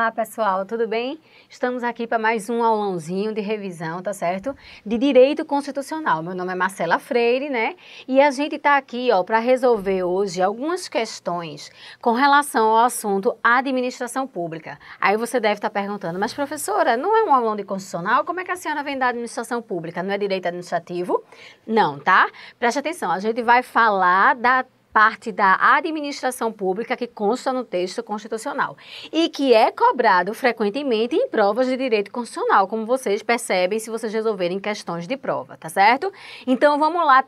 Olá pessoal, tudo bem? Estamos aqui para mais um aulãozinho de revisão, tá certo? De Direito Constitucional. Meu nome é Marcela Freire, né? E a gente está aqui, para resolver hoje algumas questões com relação ao assunto administração pública. Aí você deve estar perguntando, mas professora, não é um aulão de constitucional? Como é que a senhora vem da administração pública? Não é direito administrativo? Não, tá? Preste atenção, a gente vai falar da parte da administração pública que consta no texto constitucional e que é cobrado frequentemente em provas de direito constitucional, como vocês percebem se vocês resolverem questões de prova, tá certo? Então vamos lá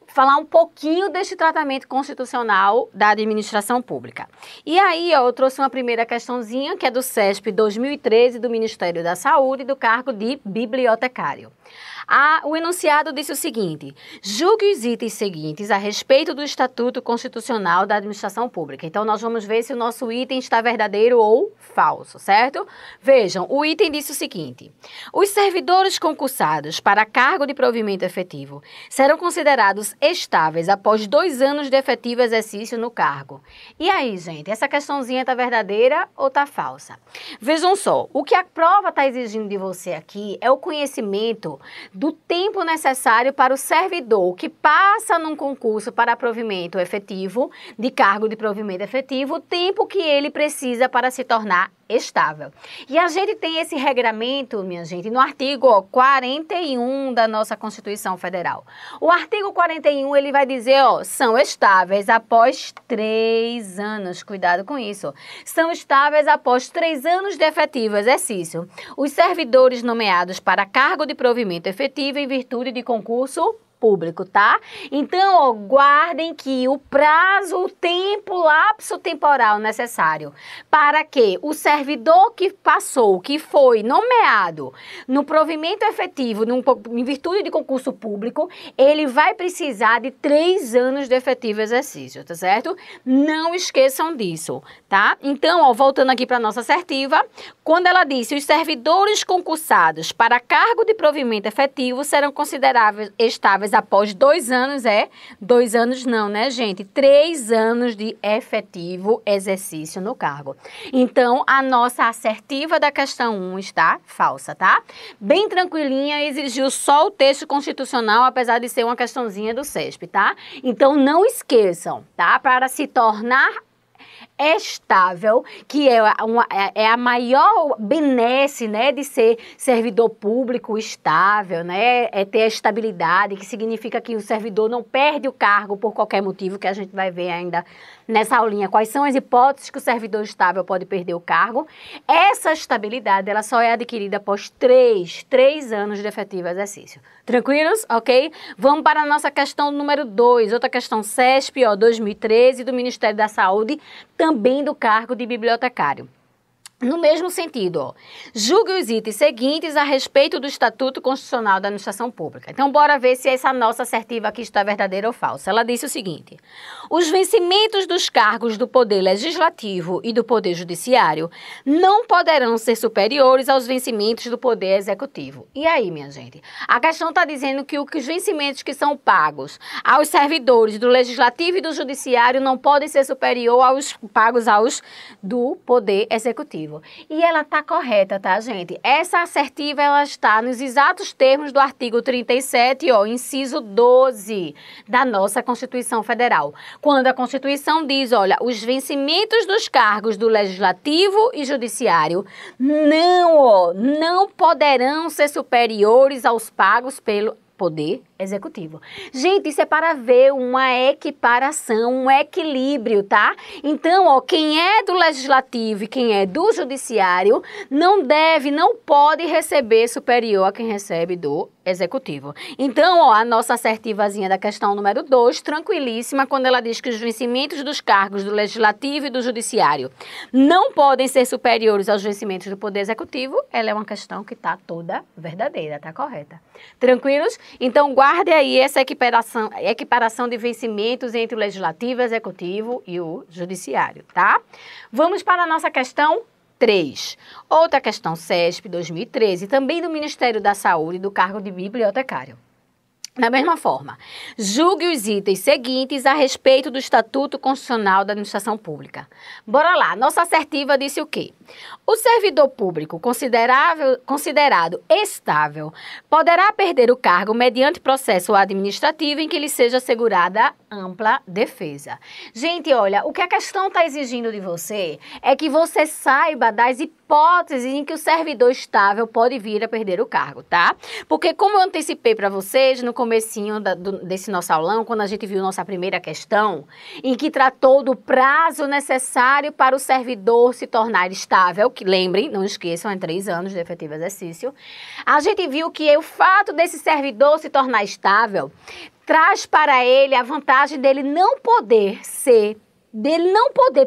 falar um pouquinho deste tratamento constitucional da administração pública. E aí, eu trouxe uma primeira questãozinha que é do CESP 2013 do Ministério da Saúde, do cargo de bibliotecário. O enunciado disse o seguinte: julgue os itens seguintes a respeito do Estatuto Constitucional da Administração Pública. Então, nós vamos ver se o nosso item está verdadeiro ou falso, certo? Vejam, o item disse o seguinte: os servidores concursados para cargo de provimento efetivo serão considerados estáveis após 2 anos de efetivo exercício no cargo. E aí, gente, essa questãozinha está verdadeira ou está falsa? Vejam só, o que a prova está exigindo de você aqui é o conhecimento do tempo necessário para o servidor que passa num concurso para provimento efetivo, de cargo de provimento efetivo, o tempo que ele precisa para se tornar estável. E a gente tem esse regramento, minha gente, no artigo 41 da nossa Constituição Federal. O artigo 41, ele vai dizer, são estáveis após 3 anos, cuidado com isso, são estáveis após 3 anos de efetivo exercício, os servidores nomeados para cargo de provimento efetivo em virtude de concurso público, tá? Então, guardem que o prazo, o tempo, o lapso temporal necessário para que o servidor que passou, que foi nomeado no provimento efetivo, em virtude de concurso público, ele vai precisar de 3 anos de efetivo exercício, tá certo? Não esqueçam disso, tá? Então, voltando aqui para a nossa assertiva, quando ela disse os servidores concursados para cargo de provimento efetivo serão consideráveis estáveis após 2 anos, 2 anos não, né, gente? 3 anos de efetivo exercício no cargo. Então, a nossa assertiva da questão 1 está falsa, tá? Bem tranquilinha, exigiu só o texto constitucional, apesar de ser uma questãozinha do CESP, tá? Então, não esqueçam, tá? Para se tornar estável, que é a maior benesse, né, de ser servidor público estável, né, é ter a estabilidade, que significa que o servidor não perde o cargo por qualquer motivo, que a gente vai ver ainda nessa aulinha quais são as hipóteses que o servidor estável pode perder o cargo. Essa estabilidade, ela só é adquirida após 3 anos de efetivo exercício. Tranquilos? Ok? Vamos para a nossa questão número 2, outra questão CESP, 2013, do Ministério da Saúde, também do cargo de bibliotecário. No mesmo sentido, julgue os itens seguintes a respeito do Estatuto Constitucional da Administração Pública. Então, bora ver se essa nossa assertiva aqui está verdadeira ou falsa. Ela disse o seguinte: os vencimentos dos cargos do Poder Legislativo e do Poder Judiciário não poderão ser superiores aos vencimentos do Poder Executivo. E aí, minha gente? A questão está dizendo que os vencimentos que são pagos aos servidores do Legislativo e do Judiciário não podem ser superiores aos pagos do Poder Executivo. E ela está correta, tá, gente? Essa assertiva, ela está nos exatos termos do artigo 37, inciso 12 da nossa Constituição Federal. Quando a Constituição diz, olha, os vencimentos dos cargos do Legislativo e Judiciário não poderão ser superiores aos pagos pelo Poder Executivo. Gente, isso é para ver uma equiparação, um equilíbrio, tá? Então, quem é do Legislativo e quem é do Judiciário não pode receber superior a quem recebe do Executivo. Então, a nossa assertivazinha da questão número 2, tranquilíssima, quando ela diz que os vencimentos dos cargos do Legislativo e do Judiciário não podem ser superiores aos vencimentos do Poder Executivo, ela é uma questão que está toda verdadeira, tá correta. Tranquilos? Então, guarde aí essa equiparação de vencimentos entre o Legislativo, o Executivo e o Judiciário, tá? Vamos para a nossa questão 3. Outra questão CESP 2013, também do Ministério da Saúde, do cargo de bibliotecário. Da mesma forma, julgue os itens seguintes a respeito do Estatuto Constitucional da Administração Pública. Bora lá, nossa assertiva disse o quê? O servidor público considerado estável poderá perder o cargo mediante processo administrativo em que lhe seja assegurada ampla defesa. Gente, olha, o que a questão está exigindo de você é que você saiba das hipóteses em que o servidor estável pode vir a perder o cargo, tá? Porque como eu antecipei para vocês no comecinho desse nosso aulão, quando a gente viu nossa primeira questão, em que tratou do prazo necessário para o servidor se tornar estável, que lembrem, não esqueçam, é 3 anos de efetivo exercício, a gente viu que o fato desse servidor se tornar estável traz para ele a vantagem dele não poder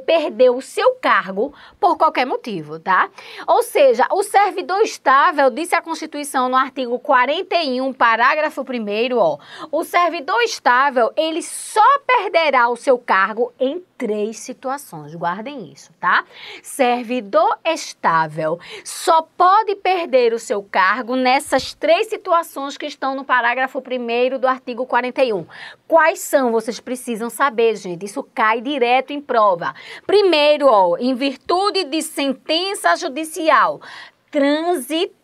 perder o seu cargo por qualquer motivo, tá? Ou seja, o servidor estável, disse a Constituição no artigo 41, parágrafo 1º, ó, o servidor estável, ele só perderá o seu cargo em 3 situações, guardem isso, tá? Servidor estável só pode perder o seu cargo nessas 3 situações que estão no parágrafo 1º do artigo 41. Quais são? Vocês precisam saber, gente, isso cai direto em prova. Primeiro, ó, em virtude de sentença judicial transitada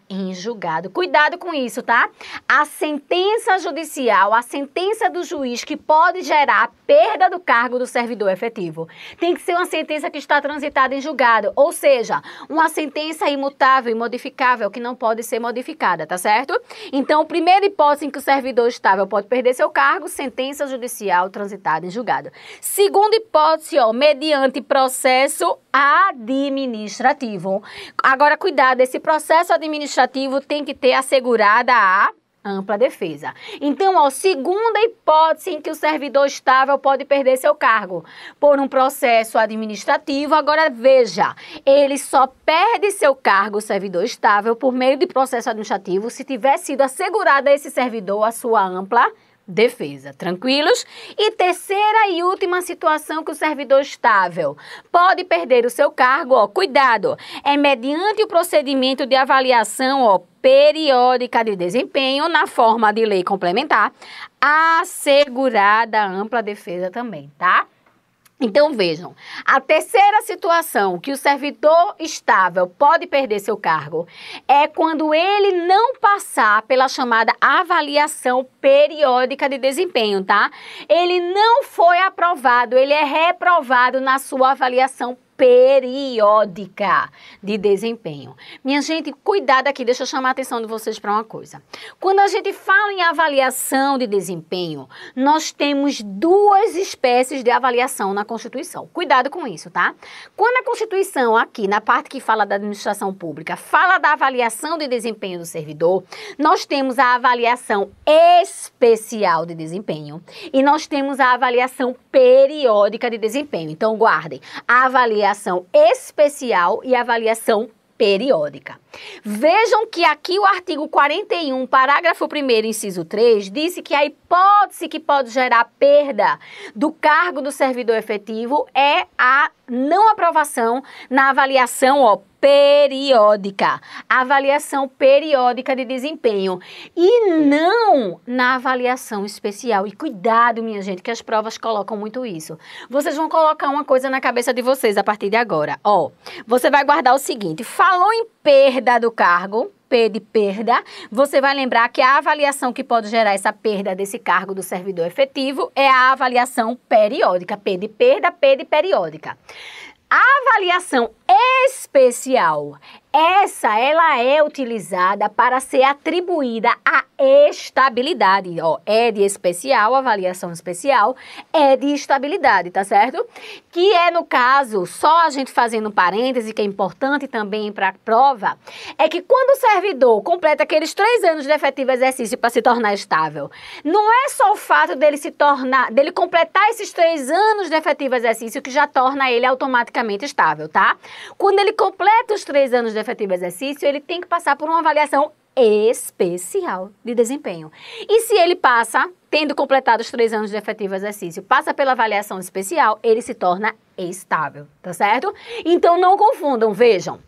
em julgado. Cuidado com isso, tá? A sentença judicial, a sentença do juiz que pode gerar a perda do cargo do servidor efetivo, tem que ser uma sentença que está transitada em julgado, ou seja, uma sentença imutável, imodificável, que não pode ser modificada, tá certo? Então, a primeira hipótese em que o servidor estável pode perder seu cargo, sentença judicial transitada em julgado. Segunda hipótese, ó, mediante processo administrativo. Agora, cuidado, esse processo administrativo tem que ter assegurada a ampla defesa. Então, ó, segunda hipótese em que o servidor estável pode perder seu cargo por um processo administrativo. Agora, veja, ele só perde seu cargo, o servidor estável, por meio de processo administrativo se tiver sido assegurada a esse servidor a sua ampla defesa. Tranquilos? E terceira e última situação que o servidor estável pode perder o seu cargo, ó, cuidado, é mediante o procedimento de avaliação, ó, periódica de desempenho na forma de lei complementar, assegurada ampla defesa também, tá? Então, vejam, a terceira situação que o servidor estável pode perder seu cargo é quando ele não passar pela chamada avaliação periódica de desempenho, tá? Ele não foi aprovado, ele é reprovado na sua avaliação periódica de desempenho. Minha gente, cuidado aqui, deixa eu chamar a atenção de vocês para uma coisa. Quando a gente fala em avaliação de desempenho, nós temos 2 espécies de avaliação na Constituição. Cuidado com isso, tá? Quando a Constituição, aqui na parte que fala da administração pública, fala da avaliação de desempenho do servidor, nós temos a avaliação especial de desempenho e nós temos a avaliação periódica de desempenho. Então, guardem, a avaliação especial e avaliação periódica. Vejam que aqui o artigo 41, parágrafo 1º, inciso 3, disse que a hipótese que pode gerar perda do cargo do servidor efetivo é a não aprovação na avaliação, ó, periódica, avaliação periódica de desempenho e não na avaliação especial. E cuidado, minha gente, que as provas colocam muito isso. Vocês vão colocar uma coisa na cabeça de vocês a partir de agora. Ó, você vai guardar o seguinte, falou em perda do cargo, P de perda, você vai lembrar que a avaliação que pode gerar essa perda desse cargo do servidor efetivo é a avaliação periódica, P de perda, P de periódica. A avaliação especial, ela é utilizada para ser atribuída à estabilidade, ó, é de especial, avaliação especial, é de estabilidade, tá certo? Que é, no caso, só a gente fazendo um parêntese, que é importante também para a prova, é que quando o servidor completa aqueles 3 anos de efetivo exercício para se tornar estável, não é só o fato dele completar esses 3 anos de efetivo exercício que já torna ele automaticamente estável, tá? Quando ele completa os 3 anos de efetivo exercício, ele tem que passar por uma avaliação especial de desempenho. E se ele passa, tendo completado os 3 anos de efetivo exercício, passa pela avaliação especial, ele se torna estável, tá certo? Então não confundam, vejam.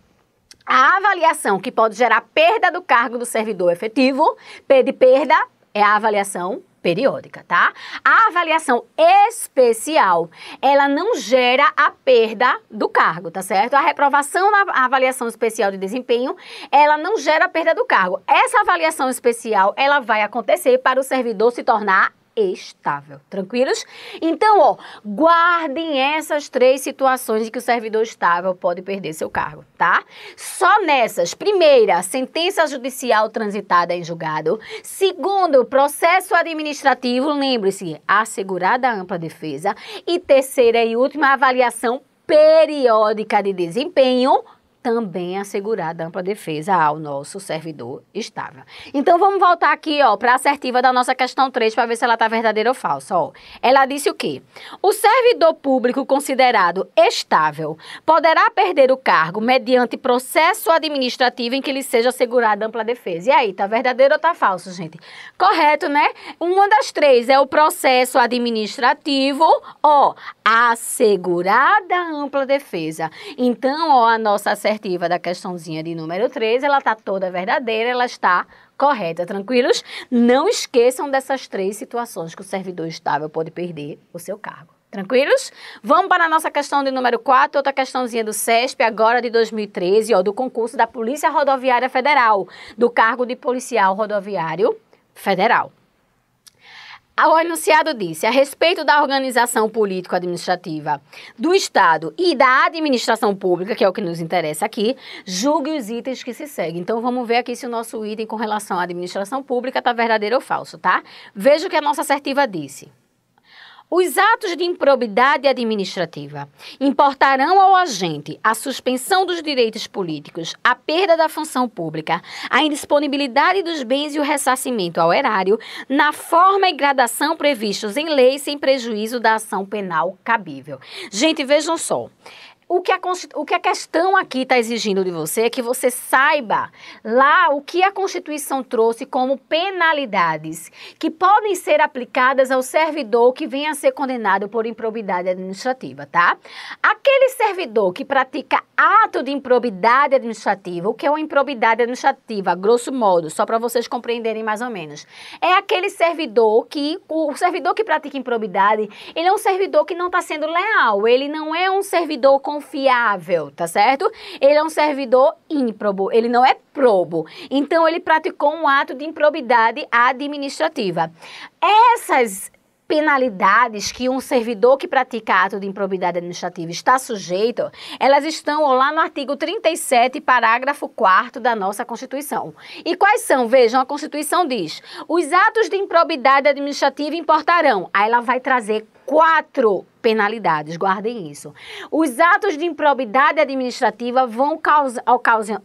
A avaliação que pode gerar perda do cargo do servidor efetivo, P de perda, é a avaliação periódica, tá? A avaliação especial, ela não gera a perda do cargo, tá certo? A reprovação na avaliação especial de desempenho, ela não gera a perda do cargo. Essa avaliação especial, ela vai acontecer para o servidor se tornar estável. Tranquilos? Então, ó, guardem essas 3 situações de que o servidor estável pode perder seu cargo, tá? Só nessas. Primeira, sentença judicial transitada em julgado. Segundo, processo administrativo, lembre-se, assegurada a ampla defesa. E terceira e última, avaliação periódica de desempenho, também assegurada ampla defesa ao nosso servidor estável. Então, vamos voltar aqui, ó, para a assertiva da nossa questão 3, para ver se ela está verdadeira ou falsa, ó. Ela disse o quê? O servidor público considerado estável poderá perder o cargo mediante processo administrativo em que lhe seja assegurada ampla defesa. E aí, tá verdadeiro ou tá falso, gente? Correto, né? Uma das 3 é o processo administrativo, ó, assegurada ampla defesa. Então, ó, a nossa assertiva da questãozinha de número 3, ela está toda verdadeira, ela está correta, tranquilos? Não esqueçam dessas 3 situações que o servidor estável pode perder o seu cargo. Tranquilos? Vamos para a nossa questão de número 4, outra questãozinha do CESP, agora de 2013, ó, do concurso da Polícia Rodoviária Federal, do cargo de policial rodoviário federal. O enunciado disse, a respeito da organização político-administrativa do Estado e da administração pública, que é o que nos interessa aqui, julgue os itens que se seguem. Então, vamos ver aqui se o nosso item com relação à administração pública está verdadeiro ou falso, tá? Veja o que a nossa assertiva disse. Os atos de improbidade administrativa importarão ao agente a suspensão dos direitos políticos, a perda da função pública, a indisponibilidade dos bens e o ressarcimento ao erário, na forma e gradação previstos em lei, sem prejuízo da ação penal cabível. Gente, vejam só. O que a questão aqui está exigindo de você é que você saiba lá o que a Constituição trouxe como penalidades que podem ser aplicadas ao servidor que venha a ser condenado por improbidade administrativa, tá? Aquele servidor que pratica ato de improbidade administrativa, o que é uma improbidade administrativa, grosso modo, só para vocês compreenderem mais ou menos, é aquele servidor o servidor que pratica improbidade, ele é um servidor que não está sendo leal, ele não é um servidor confiável, tá certo? Ele é um servidor ímprobo, ele não é probo. Então, ele praticou um ato de improbidade administrativa. Essas penalidades que um servidor que pratica ato de improbidade administrativa está sujeito, elas estão lá no artigo 37, parágrafo 4º da nossa Constituição. E quais são? Vejam, a Constituição diz, os atos de improbidade administrativa importarão. Aí ela vai trazer 4 penalidades, guardem isso. Os atos de improbidade administrativa vão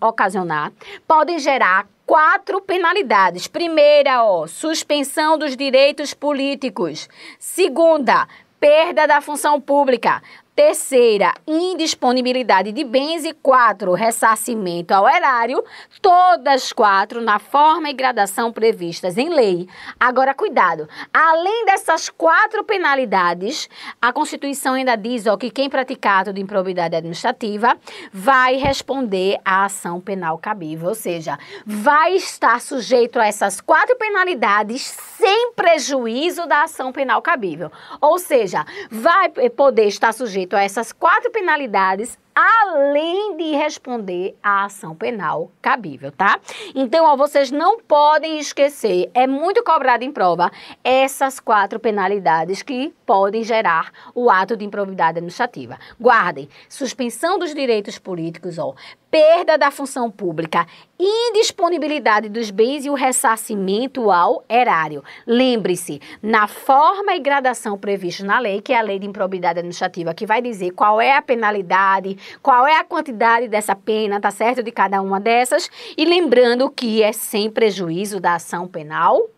ocasionar, podem gerar 4 penalidades. Primeira, ó, suspensão dos direitos políticos. Segunda, perda da função pública. Terceira, indisponibilidade de bens. E 4, ressarcimento ao erário. Todas 4 na forma e gradação previstas em lei. Agora, cuidado. Além dessas 4 penalidades, a Constituição ainda diz, ó, que quem praticar ato de improbidade administrativa vai responder à ação penal cabível. Ou seja, vai estar sujeito a essas 4 penalidades sem prejuízo da ação penal cabível. Ou seja, vai poder estar sujeito a essas 4 penalidades, além de responder à ação penal cabível, tá? Então, ó, vocês não podem esquecer, é muito cobrado em prova, essas 4 penalidades que podem gerar o ato de improbidade administrativa. Guardem, suspensão dos direitos políticos, ó, perda da função pública, indisponibilidade dos bens e o ressarcimento ao erário. Lembre-se, na forma e gradação previstos na lei, que é a lei de improbidade administrativa, que vai dizer qual é a penalidade, qual é a quantidade dessa pena, tá certo? De cada uma dessas. E lembrando que é sem prejuízo da ação penal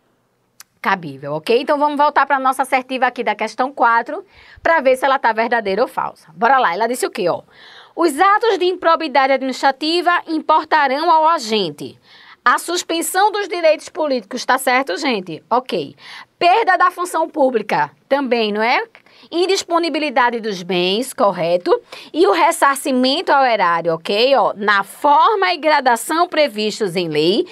cabível, ok? Então, vamos voltar para a nossa assertiva aqui da questão 4, para ver se ela está verdadeira ou falsa. Bora lá, ela disse o quê, ó? Os atos de improbidade administrativa importarão ao agente a suspensão dos direitos políticos, tá certo, gente? Ok. Perda da função pública, também, não é? Indisponibilidade dos bens, correto? E o ressarcimento ao erário, ok? Ó, na forma e gradação previstos em lei,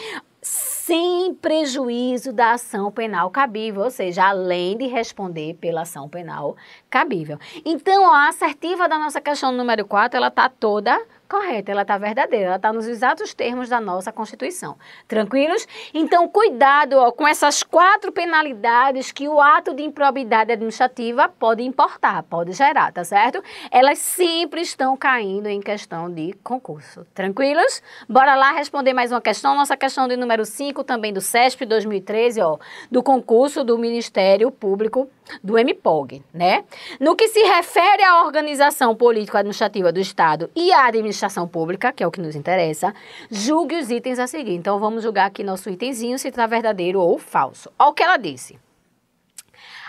sem prejuízo da ação penal cabível, ou seja, além de responder pela ação penal cabível. Então, ó, a assertiva da nossa questão número 4, ela está toda correta, ela está verdadeira, ela está nos exatos termos da nossa Constituição. Tranquilos? Então, cuidado, ó, com essas 4 penalidades que o ato de improbidade administrativa pode importar, pode gerar, tá certo? Elas sempre estão caindo em questão de concurso. Tranquilos? Bora lá responder mais uma questão, nossa questão de número 5, também do CESP 2013, ó, do concurso do Ministério Público do MPOG, né? No que se refere à organização político-administrativa do Estado e à administração pública, que é o que nos interessa, julgue os itens a seguir. Então, vamos julgar aqui nosso itemzinho se está verdadeiro ou falso. Olha o que ela disse.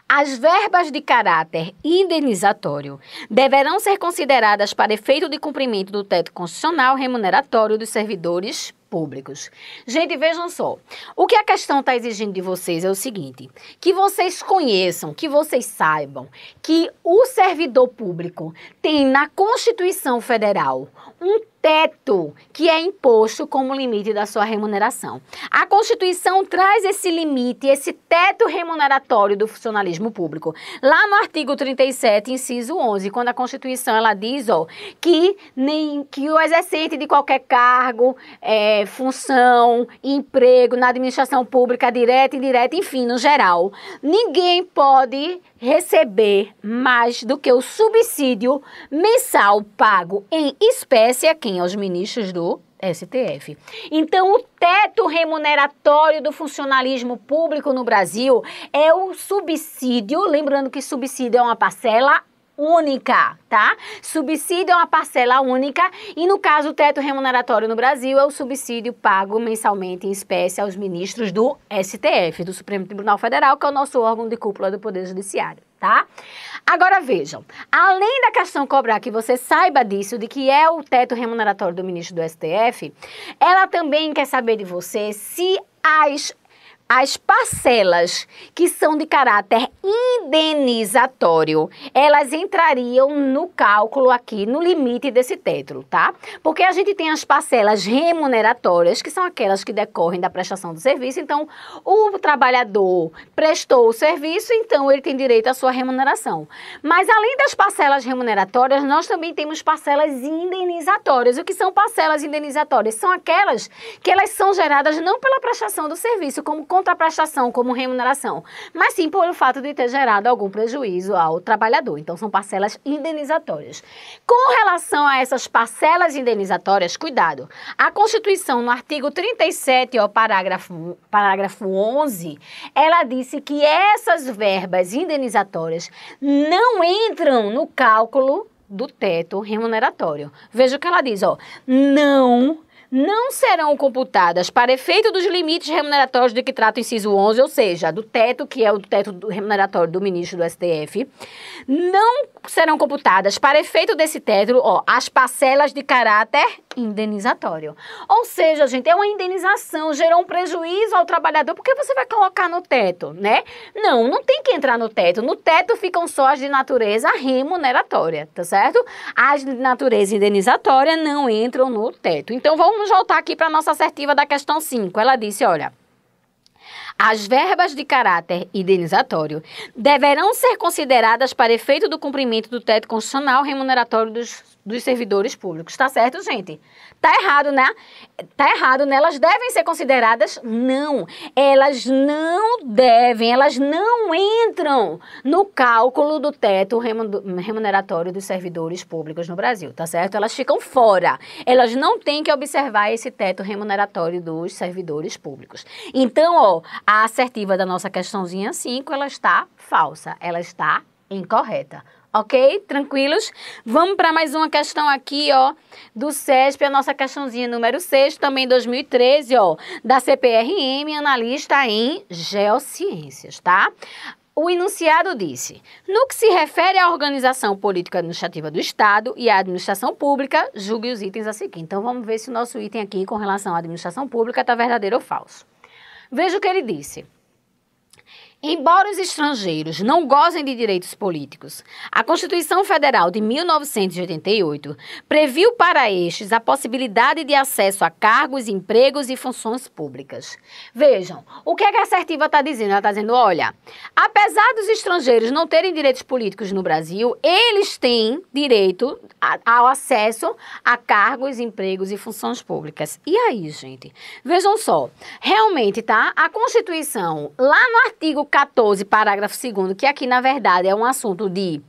As verbas de caráter indenizatório deverão ser consideradas para efeito de cumprimento do teto constitucional remuneratório dos servidores públicos. Gente, vejam só, o que a questão está exigindo de vocês é o seguinte, que vocês conheçam, que vocês saibam que o servidor público tem na Constituição Federal um teto que é imposto como limite da sua remuneração. A Constituição traz esse limite, esse teto remuneratório do funcionalismo público. Lá no artigo 37, inciso 11, quando a Constituição ela diz, ó, que o exercente de qualquer cargo, função, emprego na administração pública, direta, indireta, enfim, no geral, ninguém pode receber mais do que o subsídio mensal pago em espécie a quem? Aos ministros do STF. Então, o teto remuneratório do funcionalismo público no Brasil é o subsídio, lembrando que subsídio é uma parcela única, tá? Subsídio é uma parcela única e, no caso, o teto remuneratório no Brasil é o subsídio pago mensalmente em espécie aos ministros do STF, do Supremo Tribunal Federal, que é o nosso órgão de cúpula do Poder Judiciário, tá? Agora, vejam, além da questão cobrar que você saiba disso, de que é o teto remuneratório do ministro do STF, ela também quer saber de você se as parcelas que são de caráter indenizatório, elas entrariam no cálculo aqui, no limite desse teto, tá? Porque a gente tem as parcelas remuneratórias, que são aquelas que decorrem da prestação do serviço. Então, o trabalhador prestou o serviço, então ele tem direito à sua remuneração. Mas, além das parcelas remuneratórias, nós também temos parcelas indenizatórias. O que são parcelas indenizatórias? São aquelas que elas são geradas não pela prestação do serviço, como contraprestação, como remuneração, mas sim por o fato de ter gerado algum prejuízo ao trabalhador. Então, são parcelas indenizatórias. Com relação a essas parcelas indenizatórias, cuidado, a Constituição, no artigo 37, ó, parágrafo 11, ela disse que essas verbas indenizatórias não entram no cálculo do teto remuneratório. Veja o que ela diz, ó, não serão computadas para efeito dos limites remuneratórios de que trata o inciso 11, ou seja, do teto, que é o teto remuneratório do ministro do STF, não serão computadas para efeito desse teto, ó, as parcelas de caráter indenizatório. Ou seja, gente, é uma indenização, gerou um prejuízo ao trabalhador, por que você vai colocar no teto, né? Não tem que entrar no teto. No teto ficam só as de natureza remuneratória, tá certo? As de natureza indenizatória não entram no teto. Então, vamos voltar aqui para a nossa assertiva da questão 5. Ela disse, olha, as verbas de caráter indenizatório deverão ser consideradas para efeito do cumprimento do teto constitucional remuneratório dos servidores públicos. Tá certo, gente? Tá errado, né? Tá errado, né? Elas devem ser consideradas? Não. Elas não devem, elas não entram no cálculo do teto remuneratório dos servidores públicos no Brasil, tá certo? Elas ficam fora. Elas não têm que observar esse teto remuneratório dos servidores públicos. Então, ó, a assertiva da nossa questãozinha 5, ela está falsa, ela está incorreta. Ok? Tranquilos? Vamos para mais uma questão aqui, ó, do CESP, a nossa questãozinha número 6, também 2013, ó, da CPRM, analista em Geociências, tá? O enunciado disse, no que se refere à organização político-administrativa do Estado e à administração pública, julgue os itens a seguir. Então, vamos ver se o nosso item aqui com relação à administração pública está verdadeiro ou falso. Veja o que ele disse. Embora os estrangeiros não gozem de direitos políticos, a Constituição Federal de 1988 previu para estes a possibilidade de acesso a cargos, empregos e funções públicas. Vejam, o que é que a assertiva está dizendo? Ela está dizendo, olha, apesar dos estrangeiros não terem direitos políticos no Brasil, eles têm direito ao acesso a cargos, empregos e funções públicas. E aí, gente? Vejam só, realmente, tá? A Constituição, lá no artigo 14, parágrafo 2º, que aqui, na verdade, é um assunto de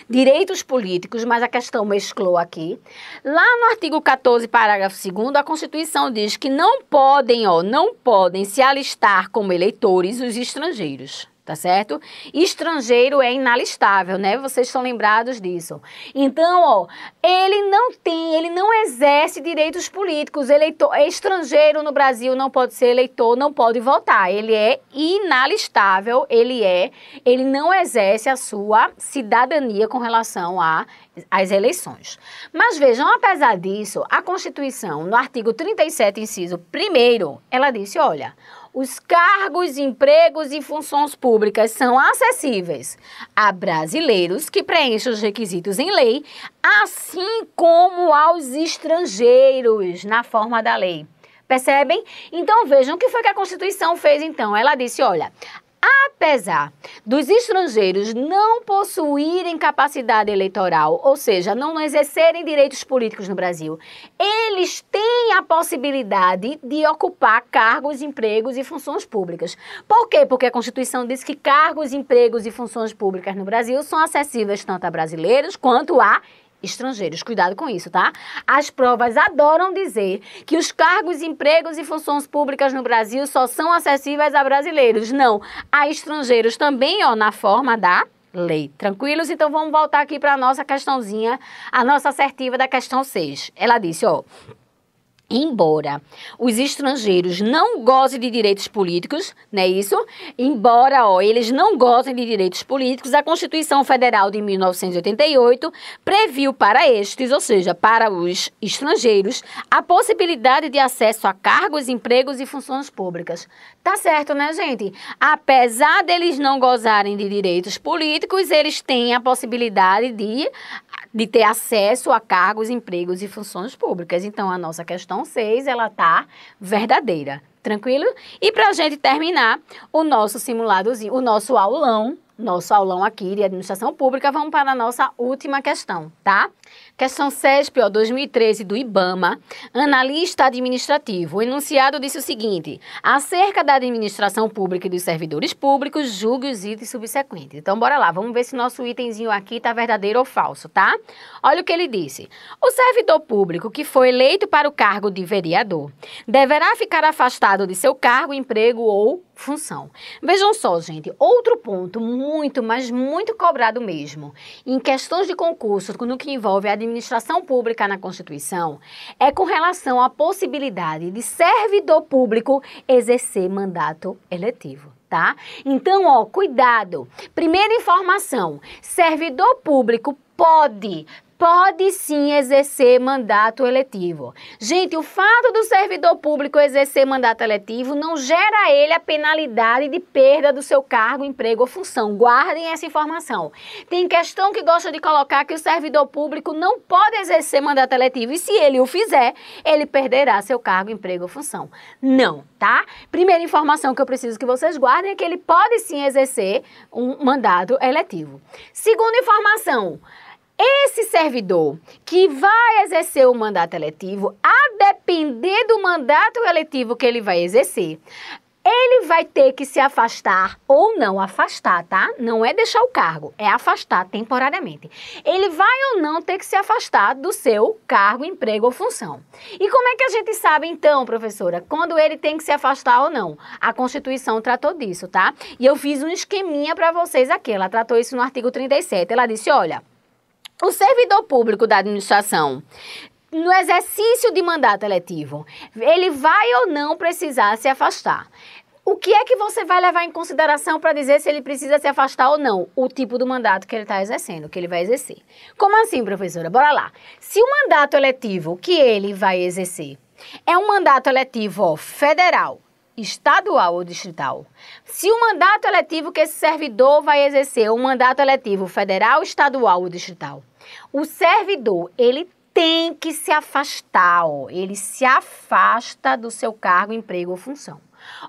direitos políticos, mas a questão mesclou aqui. Lá no artigo 14, parágrafo 2º, a Constituição diz que não podem se alistar como eleitores os estrangeiros. Tá certo? Estrangeiro é inalistável, né? Vocês estão lembrados disso. Então, ó, ele não exerce direitos políticos. Estrangeiro no Brasil não pode ser eleitor, não pode votar. Ele é inalistável, ele não exerce a sua cidadania com relação às eleições. Mas vejam, apesar disso, a Constituição, no artigo 37, inciso 1º, ela disse, olha, os cargos, empregos e funções públicas são acessíveis a brasileiros que preenchem os requisitos em lei, assim como aos estrangeiros, na forma da lei. Percebem? Então, vejam o que foi que a Constituição fez, então. Ela disse, olha, apesar dos estrangeiros não possuírem capacidade eleitoral, ou seja, não exercerem direitos políticos no Brasil, eles têm a possibilidade de ocupar cargos, empregos e funções públicas. Por quê? Porque a Constituição diz que cargos, empregos e funções públicas no Brasil são acessíveis tanto a brasileiros quanto a estrangeiros. Cuidado com isso, tá? As provas adoram dizer que os cargos, empregos e funções públicas no Brasil só são acessíveis a brasileiros. Não, a estrangeiros também, ó, na forma da lei. Tranquilos? Então vamos voltar aqui para a nossa questãozinha, a nossa assertiva da questão 6. Ela disse, ó, embora os estrangeiros não gozem de direitos políticos, não é isso? Embora eles não gozem de direitos políticos, a Constituição Federal de 1988 previu para estes, ou seja, para os estrangeiros, a possibilidade de acesso a cargos, empregos e funções públicas. Tá certo, né, gente? Apesar deles não gozarem de direitos políticos, eles têm a possibilidade de ter acesso a cargos, empregos e funções públicas. Então, a nossa questão 6, ela tá verdadeira. Tranquilo? E para a gente terminar o nosso simuladozinho, o nosso aulão aqui de administração pública, vamos para a nossa última questão, tá? Questão CESP, 2013, do IBAMA, analista administrativo. O enunciado disse o seguinte, acerca da administração pública e dos servidores públicos, julgue os itens subsequentes. Então, bora lá, vamos ver se nosso itemzinho aqui está verdadeiro ou falso, tá? Olha o que ele disse. O servidor público que foi eleito para o cargo de vereador deverá ficar afastado de seu cargo, emprego ou função. Vejam só, gente, outro ponto muito, mas muito cobrado mesmo, em questões de concurso, no que envolve a administração pública na Constituição, é com relação à possibilidade de servidor público exercer mandato eletivo. Tá? Então, ó, cuidado. Primeira informação, servidor público pode sim exercer mandato eletivo. Gente, o fato do servidor público exercer mandato eletivo não gera a ele a penalidade de perda do seu cargo, emprego ou função. Guardem essa informação. Tem questão que gosta de colocar que o servidor público não pode exercer mandato eletivo e se ele o fizer, ele perderá seu cargo, emprego ou função. Não, tá? Primeira informação que eu preciso que vocês guardem é que ele pode sim exercer um mandato eletivo. Segunda informação, esse servidor que vai exercer o mandato eletivo, a depender do mandato eletivo que ele vai exercer, ele vai ter que se afastar ou não afastar, tá? Não é deixar o cargo, é afastar temporariamente. Ele vai ou não ter que se afastar do seu cargo, emprego ou função. E como é que a gente sabe então, professora, quando ele tem que se afastar ou não? A Constituição tratou disso, tá? E eu fiz um esqueminha para vocês aqui, ela tratou isso no artigo 37. Ela disse, olha, o servidor público da administração, no exercício de mandato eletivo, ele vai ou não precisar se afastar. O que é que você vai levar em consideração para dizer se ele precisa se afastar ou não? O tipo do mandato que ele está exercendo, que ele vai exercer. Como assim, professora? Bora lá. Se o mandato eletivo que ele vai exercer é um mandato eletivo federal, estadual ou distrital. Se o mandato eletivo que esse servidor vai exercer é um mandato eletivo federal, estadual ou distrital, o servidor, ele tem que se afastar, ele se afasta do seu cargo, emprego ou função.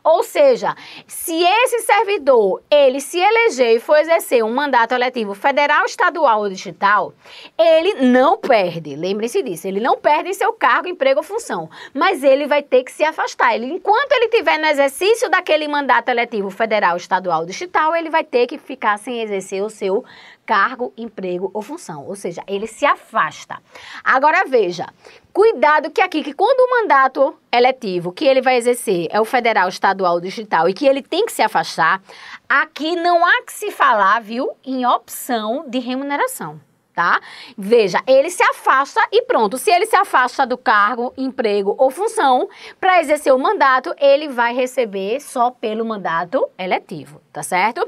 Ou seja, se esse servidor, ele se eleger e for exercer um mandato eletivo federal, estadual ou distrital, ele não perde, lembre-se disso, ele não perde seu cargo, emprego ou função, mas ele vai ter que se afastar. Enquanto ele estiver no exercício daquele mandato eletivo federal, estadual ou distrital, ele vai ter que ficar sem exercer o seu cargo, emprego ou função, ou seja, ele se afasta. Agora veja, cuidado que aqui, que quando o mandato eletivo que ele vai exercer é o federal, estadual, distrital e que ele tem que se afastar, aqui não há que se falar, viu, em opção de remuneração, tá? Veja, ele se afasta e pronto. Se ele se afasta do cargo, emprego ou função, para exercer o mandato, ele vai receber só pelo mandato eletivo, tá certo?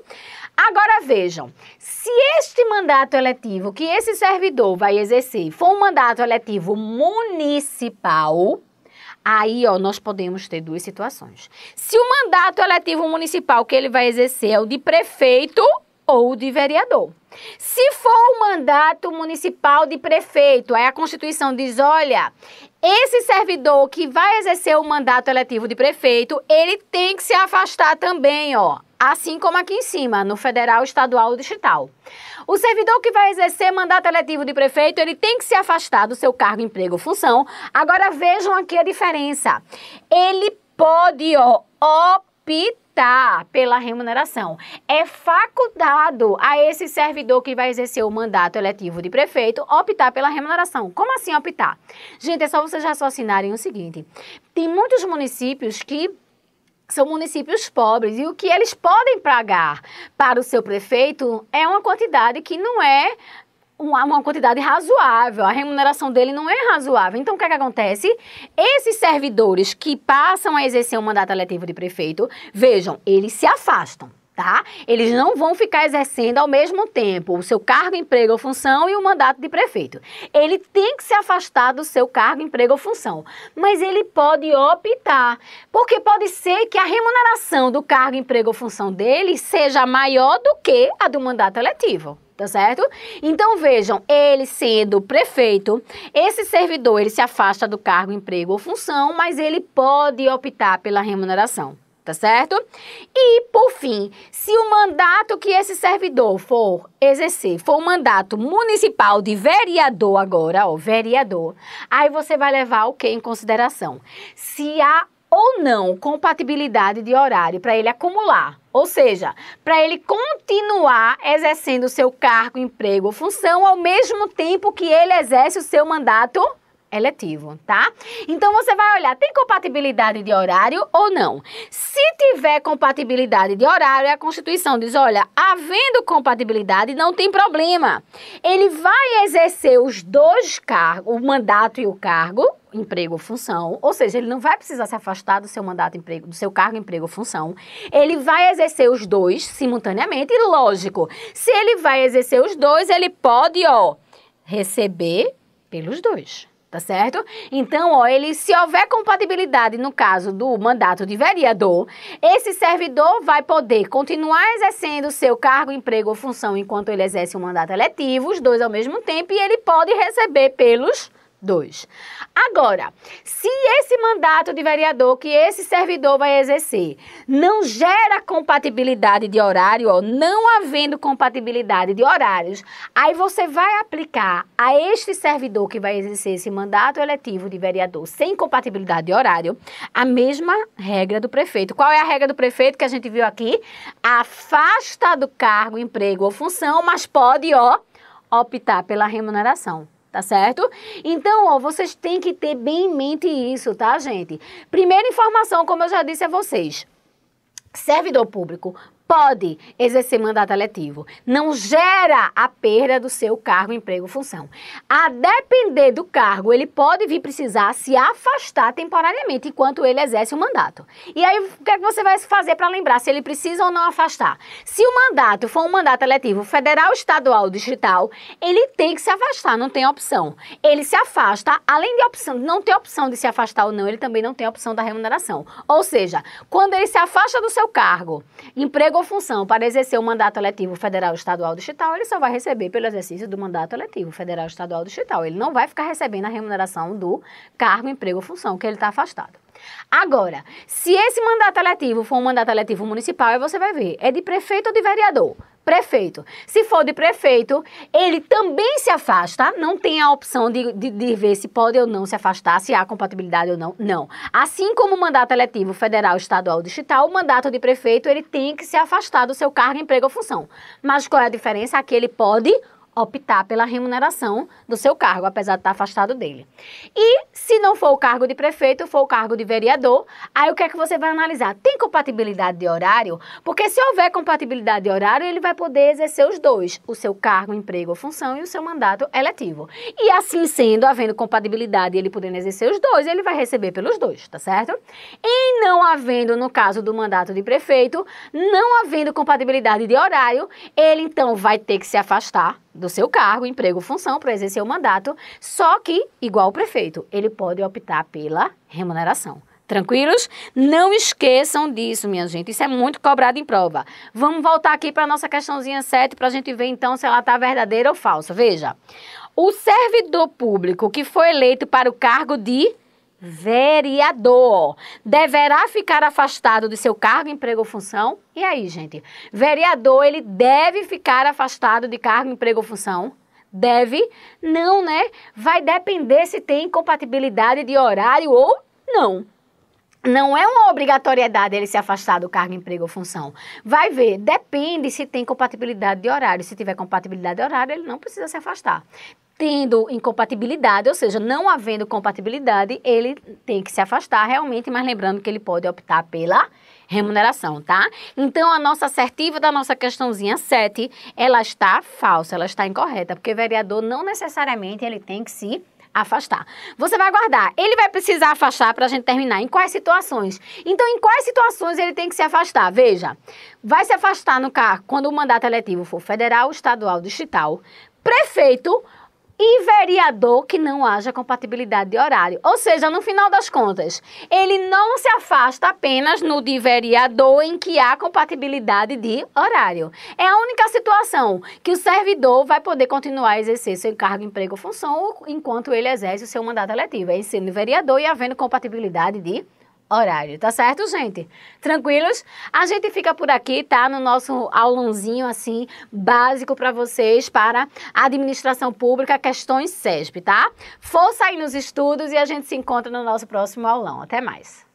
Agora vejam, se este mandato eletivo que esse servidor vai exercer for um mandato eletivo municipal, aí, nós podemos ter duas situações. Se o mandato eletivo municipal que ele vai exercer é o de prefeito ou de vereador. Se for o mandato municipal de prefeito, aí a Constituição diz, olha, esse servidor que vai exercer o mandato eletivo de prefeito, ele tem que se afastar também, assim como aqui em cima, no federal, estadual ou distrital. O servidor que vai exercer mandato eletivo de prefeito, ele tem que se afastar do seu cargo, emprego ou função. Agora vejam aqui a diferença. Ele pode, optar pela remuneração. É facultado a esse servidor que vai exercer o mandato eletivo de prefeito optar pela remuneração. Como assim optar? Gente, é só vocês raciocinarem o seguinte. Tem muitos municípios que são municípios pobres e o que eles podem pagar para o seu prefeito é uma quantidade que não é uma quantidade razoável, a remuneração dele não é razoável. Então, o que acontece? Esses servidores que passam a exercer o mandato eletivo de prefeito, vejam, eles se afastam, tá? Eles não vão ficar exercendo ao mesmo tempo o seu cargo, emprego ou função e o mandato de prefeito. Ele tem que se afastar do seu cargo, emprego ou função, mas ele pode optar, porque pode ser que a remuneração do cargo, emprego ou função dele seja maior do que a do mandato eletivo. Tá certo? Então, vejam, ele sendo prefeito, esse servidor, ele se afasta do cargo, emprego ou função, mas ele pode optar pela remuneração, tá certo? E, por fim, se o mandato que esse servidor for exercer for um mandato municipal de vereador agora, vereador, aí você vai levar o que em consideração? Se há ou não compatibilidade de horário para ele acumular, ou seja, para ele continuar exercendo o seu cargo, emprego ou função ao mesmo tempo que ele exerce o seu mandato eletivo, tá? Então, você vai olhar, tem compatibilidade de horário ou não? Se tiver compatibilidade de horário, a Constituição diz, olha, havendo compatibilidade, não tem problema. Ele vai exercer os dois cargos, o mandato e o cargo, emprego ou função, ou seja, ele não vai precisar se afastar do seu mandato, emprego, do seu cargo, emprego ou função. Ele vai exercer os dois simultaneamente e, lógico, se ele vai exercer os dois, ele pode, receber pelos dois. Tá certo? Então, se houver compatibilidade no caso do mandato de vereador, esse servidor vai poder continuar exercendo o seu cargo, emprego ou função enquanto ele exerce o mandato eletivo, os dois ao mesmo tempo, e ele pode receber pelos dois. Agora, se esse mandato de vereador que esse servidor vai exercer não gera compatibilidade de horário, não havendo compatibilidade de horários, aí você vai aplicar a este servidor que vai exercer esse mandato eletivo de vereador sem compatibilidade de horário, a mesma regra do prefeito. Qual é a regra do prefeito que a gente viu aqui? Afasta do cargo, emprego ou função, mas pode, optar pela remuneração. Tá certo? Então, vocês têm que ter bem em mente isso, tá, gente? Primeira informação, como eu já disse a vocês, servidor público pode exercer mandato eletivo. Não gera a perda do seu cargo, emprego, função. A depender do cargo, ele pode vir precisar se afastar temporariamente enquanto ele exerce o mandato. E aí, o que é que você vai fazer para lembrar se ele precisa ou não afastar? Se o mandato for um mandato eletivo federal, estadual, distrital, ele tem que se afastar, não tem opção. Ele se afasta, além de opção, não ter opção de se afastar ou não, ele também não tem opção da remuneração. Ou seja, quando ele se afasta do seu cargo, emprego ou função para exercer o mandato eletivo federal, estadual, distrital, ele só vai receber pelo exercício do mandato eletivo federal, estadual, distrital. Ele não vai ficar recebendo a remuneração do cargo, emprego ou função que ele está afastado. Agora, se esse mandato eletivo for um mandato eletivo municipal, aí você vai ver, é de prefeito ou de vereador? Prefeito. Se for de prefeito, ele também se afasta, não tem a opção de ver se pode ou não se afastar, se há compatibilidade ou não, não. Assim como o mandato eletivo federal, estadual, distrital, o mandato de prefeito, ele tem que se afastar do seu cargo, emprego ou função. Mas qual é a diferença? Aqui ele pode optar pela remuneração do seu cargo, apesar de estar afastado dele. E se não for o cargo de prefeito, for o cargo de vereador, aí o que é que você vai analisar? Tem compatibilidade de horário? Porque se houver compatibilidade de horário, ele vai poder exercer os dois, o seu cargo, emprego ou função e o seu mandato eletivo. E assim sendo, havendo compatibilidade e ele podendo exercer os dois, ele vai receber pelos dois, tá certo? E não havendo, no caso do mandato de prefeito, não havendo compatibilidade de horário, ele então vai ter que se afastar do seu cargo, emprego, função, para exercer o mandato, só que, igual o prefeito, ele pode optar pela remuneração. Tranquilos? Não esqueçam disso, minha gente. Isso é muito cobrado em prova. Vamos voltar aqui para a nossa questãozinha 7 para a gente ver, então, se ela está verdadeira ou falsa. Veja, o servidor público que foi eleito para o cargo de vereador deverá ficar afastado de seu cargo, emprego ou função? E aí, gente? Vereador, ele deve ficar afastado de cargo, emprego ou função? Deve? Não, né? Vai depender se tem incompatibilidade de horário ou não. Não é uma obrigatoriedade ele se afastar do cargo, emprego ou função. Vai ver, depende se tem compatibilidade de horário. Se tiver compatibilidade de horário, ele não precisa se afastar. Tendo incompatibilidade, ou seja, não havendo compatibilidade, ele tem que se afastar realmente, mas lembrando que ele pode optar pela remuneração, tá? Então, a nossa assertiva da nossa questãozinha 7, ela está falsa, ela está incorreta, porque vereador não necessariamente ele tem que se afastar. Você vai guardar, ele vai precisar afastar para a gente terminar. Em quais situações? Então, em quais situações ele tem que se afastar? Veja, vai se afastar no cargo quando o mandato eletivo for federal, estadual, distrital, prefeito e vereador que não haja compatibilidade de horário. Ou seja, no final das contas, ele não se afasta apenas no de vereador em que há compatibilidade de horário. É a única situação que o servidor vai poder continuar a exercer seu cargo, emprego ou função enquanto ele exerce o seu mandato eletivo, é sendo vereador e havendo compatibilidade de horário, tá certo, gente? Tranquilos? A gente fica por aqui, tá? No nosso aulãozinho, assim, básico para vocês, para administração pública, questões CESP, tá? Força aí nos estudos e a gente se encontra no nosso próximo aulão. Até mais!